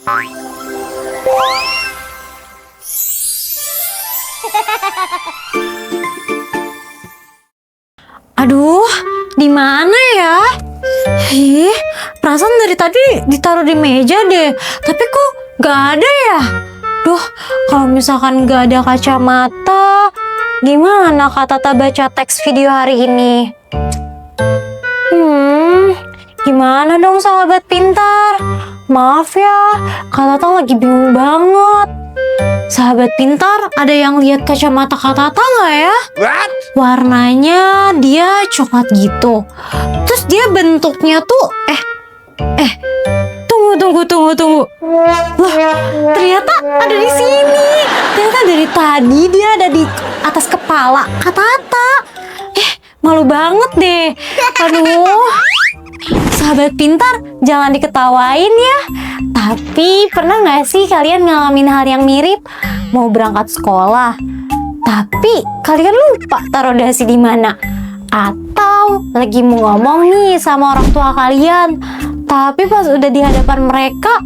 Aduh, di mana ya? Perasaan dari tadi ditaruh di meja deh. Tapi kok gak ada ya? Duh, kalau misalkan gak ada kacamata, gimana Kak Tata baca teks video hari ini? Gimana dong sahabat pintar? Maaf ya, Kak Tata lagi bingung banget. Sahabat pintar, ada yang lihat kacamata Kak Tata nggak ya? What? Warnanya dia coklat gitu. Terus dia bentuknya tuh tunggu. Loh, ternyata ada di sini. Ternyata dari tadi dia ada di atas kepala Kak Tata. Malu banget deh. Aduh. Sahabat pintar, jangan diketawain ya. Tapi pernah nggak sih kalian ngalamin hal yang mirip? Mau berangkat sekolah, tapi kalian lupa taruh dasi di mana? Atau lagi mau ngomong nih sama orang tua kalian, tapi pas udah di hadapan mereka,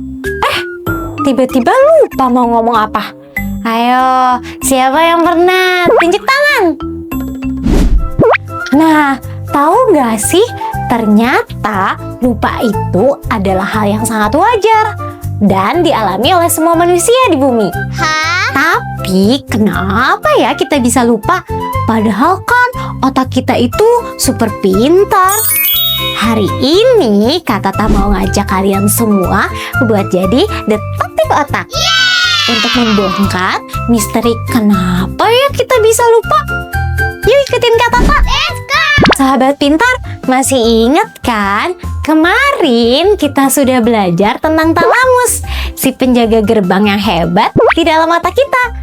tiba-tiba lupa mau ngomong apa? Ayo, siapa yang pernah? Tunjuk tangan. Nah, tahu nggak sih? Ternyata lupa itu adalah hal yang sangat wajar dan dialami oleh semua manusia di bumi. Tapi kenapa ya kita bisa lupa? Padahal kan otak kita itu super pintar. Hari ini Kak Tata mau ngajak kalian semua buat jadi detektif otak. Untuk membongkar misteri kenapa ya kita bisa lupa. Yuk ikutin Kak Tata. Sahabat pintar, masih ingat kan? Kemarin kita sudah belajar tentang talamus, si penjaga gerbang yang hebat di dalam otak kita.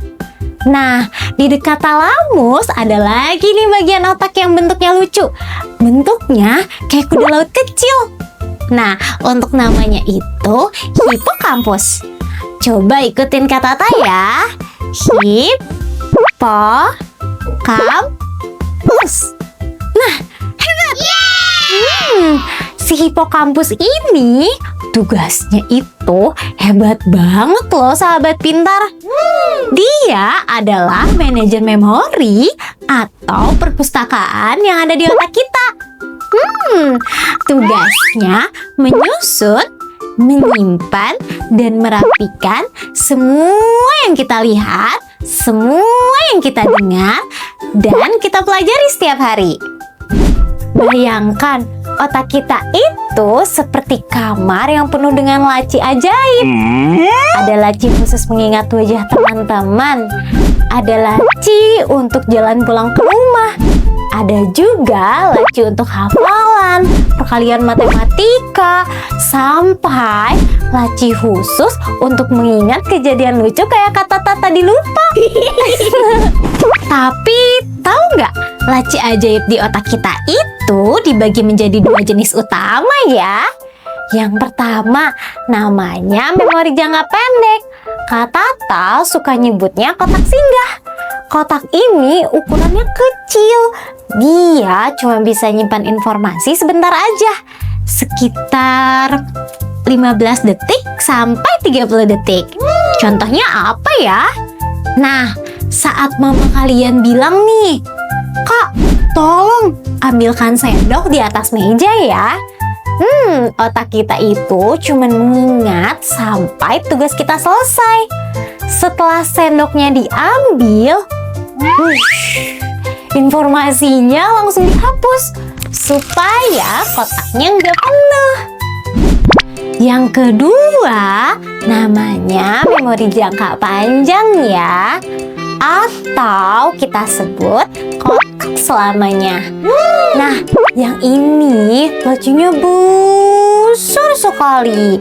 Nah, di dekat talamus ada lagi nih bagian otak yang bentuknya lucu. Bentuknya kayak kuda laut kecil. Nah, untuk namanya itu hipokampus. Coba ikutin Kak Tata ya. Hipokampus. Nah, hebat. Si hipokampus ini tugasnya itu hebat banget loh sahabat pintar. Dia adalah manajer memori atau perpustakaan yang ada di otak kita. Tugasnya menyusun, menyimpan, dan merapikan semua yang kita lihat, semua yang kita dengar, dan kita pelajari setiap hari. Bayangkan, otak kita itu seperti kamar yang penuh dengan laci ajaib. Ada laci khusus mengingat wajah teman-teman. Ada laci untuk jalan pulang ke rumah. Ada juga laci untuk hafalan, perkalian matematika, sampai laci khusus untuk mengingat kejadian lucu kayak kata Tata tadi lupa. Tapi tahu nggak, laci ajaib di otak kita itu dibagi menjadi dua jenis utama ya. Yang pertama namanya memori jangka pendek. Kak Tata suka nyebutnya kotak singgah. Kotak ini ukurannya kecil. Dia cuma bisa nyimpan informasi sebentar aja. Sekitar 15 detik sampai 30 detik. Contohnya apa ya? Nah, saat mama kalian bilang nih, "Kak, tolong ambilkan sendok di atas meja ya." Otak kita itu cuman mengingat sampai tugas kita selesai. Setelah sendoknya diambil, informasinya langsung dihapus supaya kotaknya nggak penuh. Yang kedua, namanya memori jangka panjang ya, atau kita sebut kotak selamanya. Nah, yang ini lacinya besar sekali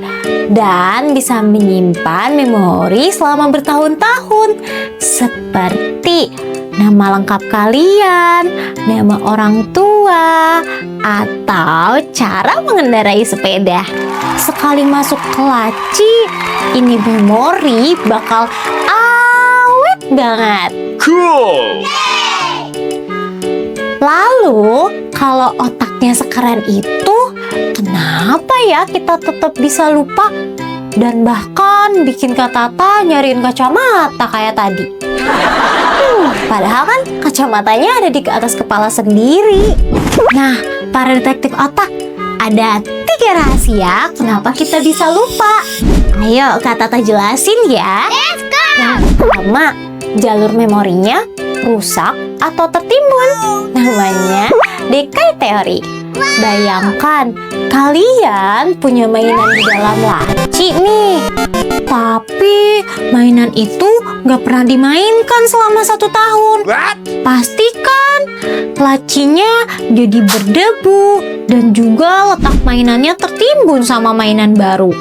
dan bisa menyimpan memori selama bertahun-tahun, seperti nama lengkap kalian, nama orang tua, atau cara mengendarai sepeda. Sekali masuk ke laci, ini memori bakal awet banget. Cool! Lalu, kalau otaknya sekeren itu, kenapa ya kita tetap bisa lupa? dan bahkan bikin Kak Tata nyariin kacamata kayak tadi. Padahal kan kacamatanya ada di atas kepala sendiri. Nah, para detektif otak, ada 3 rahasia kenapa kita bisa lupa. Ayo Kak Tata jelasin ya. Yang pertama, jalur memorinya rusak atau tertimbun. Namanya dekai teori. Bayangkan kalian punya mainan di dalam laci nih, tapi mainan itu nggak pernah dimainkan selama 1 tahun. Pastikan lacinya jadi berdebu dan juga letak mainannya tertimbun sama mainan baru.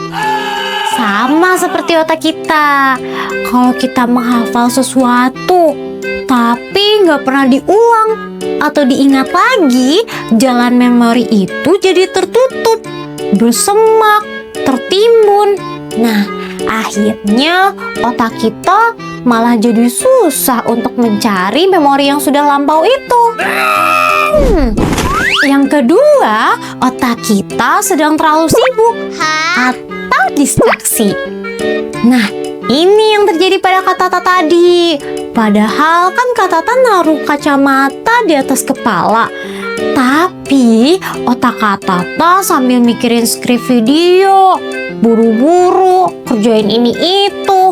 Sama seperti otak kita. Kalau kita menghafal sesuatu tapi nggak pernah diulang atau diingat lagi, jalan memori itu jadi tertutup, bersemak, tertimbun. Nah, akhirnya otak kita malah jadi susah untuk mencari memori yang sudah lampau itu. Yang kedua, otak kita sedang terlalu sibuk atau distraksi. Nah, ini yang terjadi pada Kak Tata tadi. Padahal kan Kak Tata naruh kacamata di atas kepala, tapi otak Kak Tata sambil mikirin skrip video, buru-buru kerjain ini itu.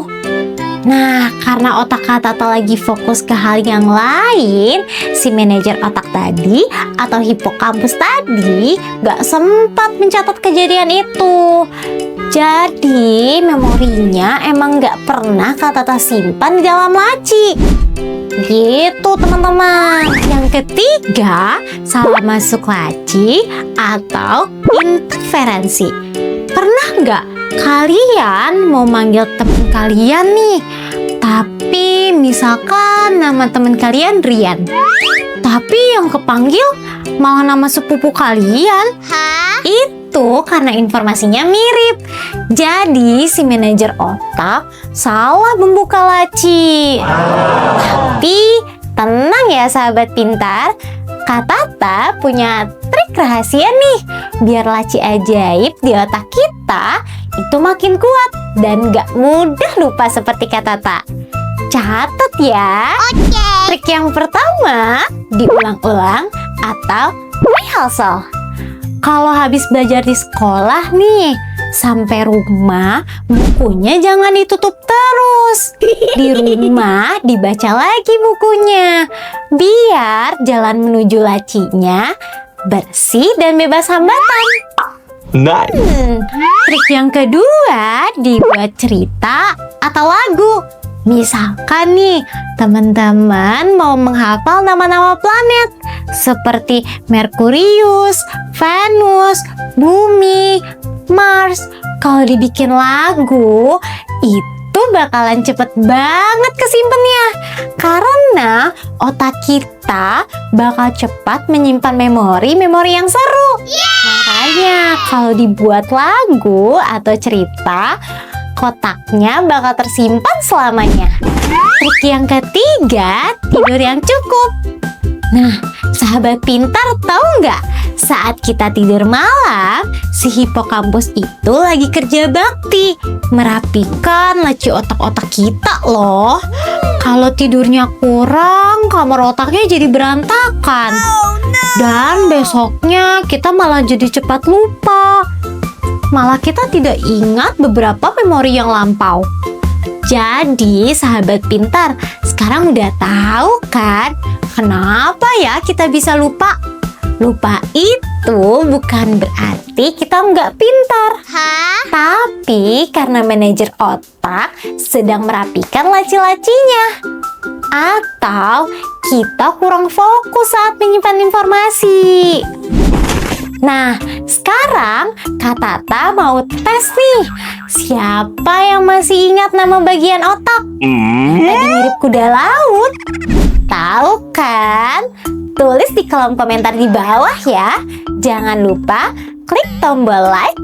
Nah, karena otak Kak Tata lagi fokus ke hal yang lain, si manajer otak tadi atau hipokampus tadi gak sempat mencatat kejadian itu. Jadi, memorinya emang gak pernah Kak Tata simpan di dalam laci. Gitu teman-teman. Yang ketiga, salah masuk laci atau interferensi. Pernah nggak kalian mau manggil teman kalian nih, tapi misalkan nama teman kalian Rian, tapi yang kepanggil malah nama sepupu kalian? Itu karena informasinya mirip. Jadi si manajer otak salah membuka laci. Tapi tenang ya sahabat pintar, Kak Tata punya trik rahasia nih, biar laci ajaib di otak kita itu makin kuat dan gak mudah lupa seperti Kak Tata. Catat ya. Trik yang pertama, diulang-ulang atau rehearsal. Kalau habis belajar di sekolah nih, sampai rumah bukunya jangan ditutup terus. Di rumah dibaca lagi bukunya, biar jalan menuju lacinya bersih dan bebas hambatan. Nice. Trik yang kedua, dibuat cerita atau lagu. Misalkan nih, teman-teman mau menghafal nama-nama planet seperti Merkurius, Venus, Bumi, Mars. Kalau dibikin lagu, itu bakalan cepet banget kesimpannya. Karena otak kita bakal cepat menyimpan memori-memori yang seru. Makanya kalau dibuat lagu atau cerita, kotaknya bakal tersimpan selamanya. Trik yang ketiga, tidur yang cukup. Nah, sahabat pintar tahu nggak? Saat kita tidur malam, si hipokampus itu lagi kerja bakti, merapikan laci otak-otak kita loh. Kalau tidurnya kurang, kamar otaknya jadi berantakan. Dan besoknya kita malah jadi cepat lupa. Malah kita tidak ingat beberapa memori yang lampau. Jadi sahabat pintar, sekarang udah tahu kan kenapa ya kita bisa lupa? Lupa itu bukan berarti kita nggak pintar. Tapi karena manajer otak sedang merapikan laci-lacinya. Atau kita kurang fokus saat menyimpan informasi. Nah, sekarang Kak Tata mau tes nih. Siapa yang masih ingat nama bagian otak? Tadi mirip kuda laut. Tahu kan? Tulis di kolom komentar di bawah ya. Jangan lupa klik tombol like,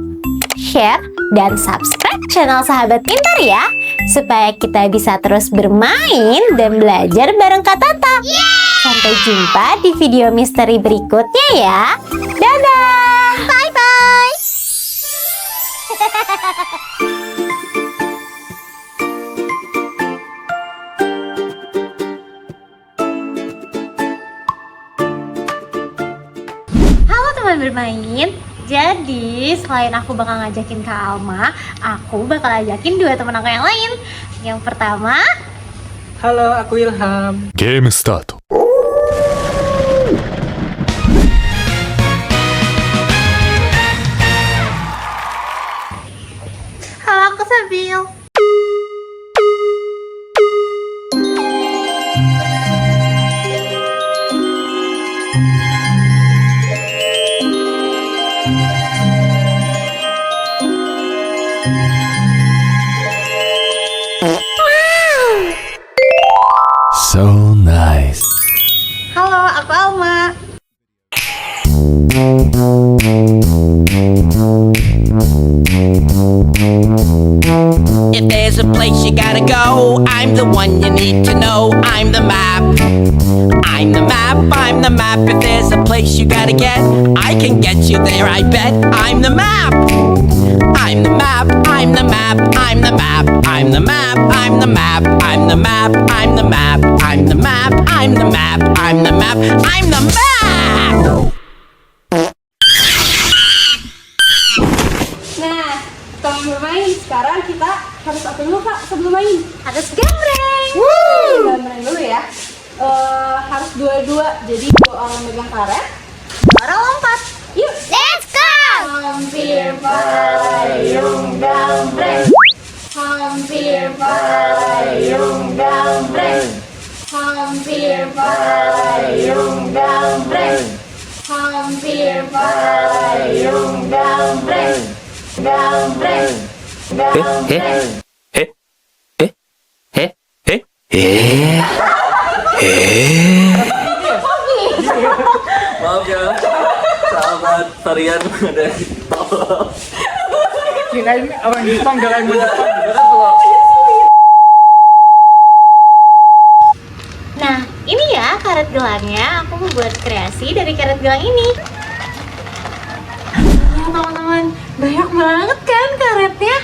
share, dan subscribe channel Sahabat Pintar ya. Supaya kita bisa terus bermain dan belajar bareng Kak Tata. Sampai jumpa di video misteri berikutnya ya. Dadah! Bye-bye! bermain. Jadi selain aku bakal ngajakin Kak Alma, aku bakal ajakin dua temen aku yang lain. Yang pertama, Halo, aku Ilham. ゲームスタート halo aku Sabil. So nice. Halo, aku Alma. If there's a place you gotta go, I'm the one you need to know. I'm the map. I'm the map. I'm the map. If there's a place you gotta get, I can get you there, I bet. I'm the map. I'm the map. I'm the map. I'm the map. I'm the map. I'm the map. I'm the map. I'm the map. I'm the map. I'm the map. I'm the map. I'm the map. Nah, setelah bermain, sekarang kita harus apa dulu Kak sebelum main? Harus gambreng. Gambreng dulu ya. Harus dua-dua, jadi dua orang megang karet. Orang lompat. Yuk, Let's go. hampir payung gambreng. Hampir payung gambreng. Hampir payung gambreng. Hampir payung gambreng. Gambreng. Gambreng. Maaf ya, sahabat tarian dari tol. Kirain orang Jepang gak lain Jepang. Nah, ini ya karet gelangnya. Aku membuat kreasi dari karet gelang ini. Nah, teman-teman, banyak banget kan karetnya.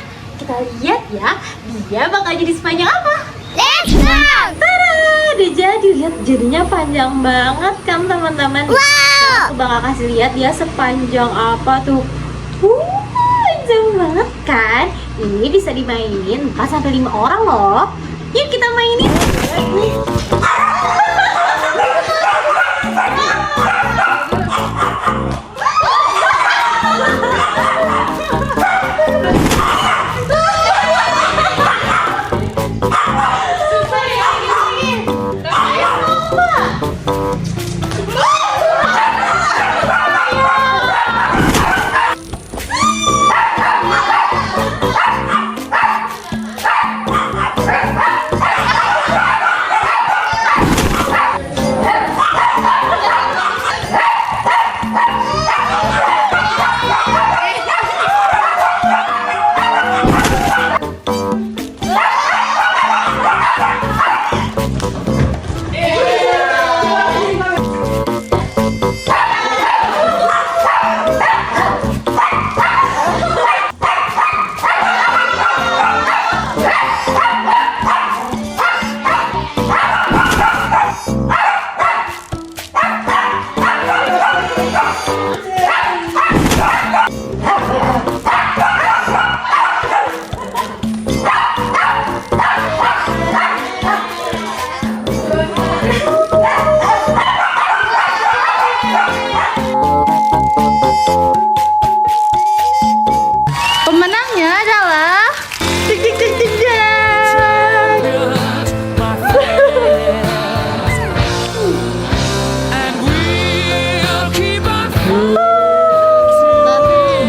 Kita lihat ya, dia bakal jadi sepanjang apa? Let's go! Tada! Udah jadi, lihat jadinya panjang banget kan teman-teman. Wow! Aku bakal kasih lihat dia sepanjang apa tuh. Panjang banget kan? Ini bisa dimainin 4-5 orang loh. Yuk kita mainin. Pemenangnya adalah tik tik tik tik jak.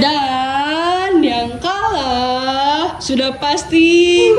Dan yang kalah sudah pasti